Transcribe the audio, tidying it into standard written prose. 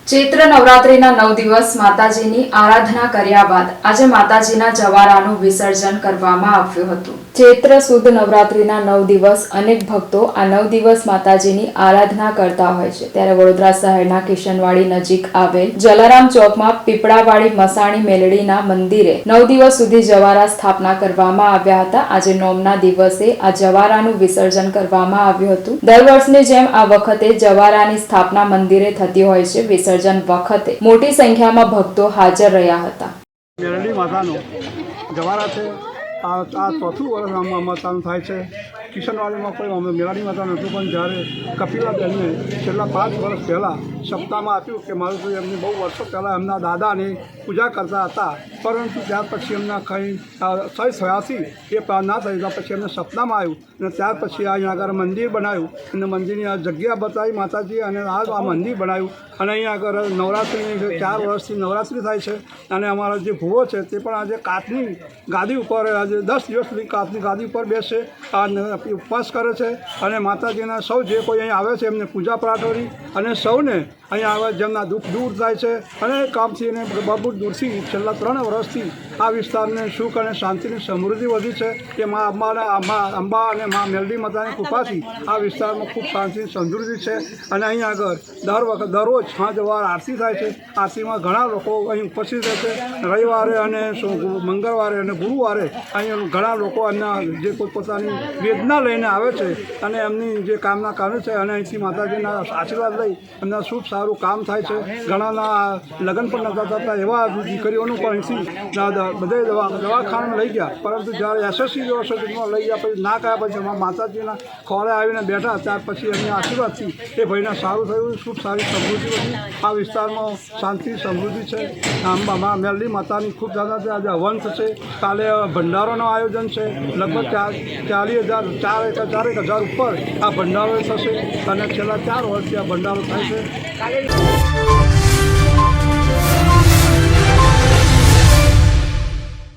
ચૈત્ર નવરાત્રિના 9 દિવસ માતાજીની આરાધના કર્યા બાદ આજે માતાજીના જવારાનું વિસર્જન કરવામાં આવ્યું હતું। ચૈત્ર સુદ નવરાત્રિના 9 દિવસ અનેક ભક્તો આ 9 દિવસ માતાજીની આરાધના કરતા હોય છે। ત્યારે વડોદરા શહેરના કિશનવાડી નજીક આવેલ જલારામ ચોકમાં પીપળાવાડી મસાણી મેલડીના મંદિરે 9 દિવસ સુધી જવારા સ્થાપના કરવામાં આવ્યા હતા। આજે નોમના દિવસે આ જવારાનું વિસર્જન કરવામાં આવ્યું હતું। દર વર્ષની જેમ આ વખતે જવારાની સ્થાપના મંદિરે થતી હોય છે। વિસર્જન વખતે મોટી સંખ્યામાં ભક્તો હાજર રહ્યા હતા। મેલડી માતાનો જવારા છે આ ચોથું વર્ષ માતાનું થાય છે। કિશનવાડીમાં કોઈ અમે મેલડી માતા નહોતું, પણ જ્યારે કપિલાબેનને છેલ્લા 5 વર્ષ પહેલાં સપ્તાહમાં આપ્યું કે મારું તો એમની બહુ વર્ષો પહેલાં એમના દાદાની પૂજા કરતા હતા, પરંતુ ત્યાર પછી એમના કંઈ સહી થયાથી એ ના થઈ ગયા। પછી એમને સપનામાં આવ્યું અને ત્યાર પછી અહીંયા આગળ મંદિર બનાવ્યું અને મંદિરની આ જગ્યા બતાવી માતાજી અને આ મંદિર બનાવ્યું અને અહીંયા આગળ નવરાત્રિની 4 વર્ષથી નવરાત્રિ થાય છે અને અમારા જે ભૂવો છે તે પણ આજે કાચની ગાદી ઉપર આજે 10 દિવસ સુધી કાચની ગાદી ઉપર બેસે ઉપવાસ કરે છે અને માતાજીના સૌ જે કોઈ અહીં આવે છે એમને પૂજા પાઠ કરી અને સૌને અહીંયા આવે જેમના દુઃખ દૂર થાય છે અને કામથી અને બહુ દૂરથી છેલ્લા 3 વર્ષથી આ વિસ્તારને સુખ અને શાંતિની સમૃદ્ધિ વધી છે કે અંબા અને મા મેલડી માતાની કૃપાથી આ વિસ્તારમાં ખૂબ શાંતિ સમૃદ્ધિ છે। અને અહીંયા આગળ દરરોજ 5 વાર આરતી થાય છે। આરતીમાં ઘણા લોકો અહીં ઉપસ્થિત રહે છે। રવિવારે અને મંગળવારે અને ગુરુવારે અહીં ઘણા લોકો એમના જે પોતાની વેદના લઈને આવે છે અને એમની જે કામના કરે છે અને અહીંથી માતાજીના આશીર્વાદ લઈ એમના શુભ સારું કામ થાય છે। ઘણાના લગ્ન પણ નહોતા થતા એવા દીકરીઓનું પણ અહીંથી બધે દવાખાનામાં લઈ ગયા, પરંતુ જ્યારે એસએસસી યુનિવર્સિટીમાં લઈ ગયા પછી ના ગયા પછી માતાજીના ખોળે આવીને બેઠા ત્યાર પછી એમના આશીર્વાદથી એ ભાઈને સારું થયું, ખૂબ સારી સમૃદ્ધિ વધી। આ વિસ્તારમાં શાંતિ સમૃદ્ધિ છે। મેલડી માતાની ખૂબ જાદા છે। આજે હવન થશે, કાલે ભંડારોનું આયોજન છે। લગભગ 4,000 ઉપર આ ભંડારો થશે અને છેલ્લા 4 વર્ષથી આ ભંડારો થાય છે।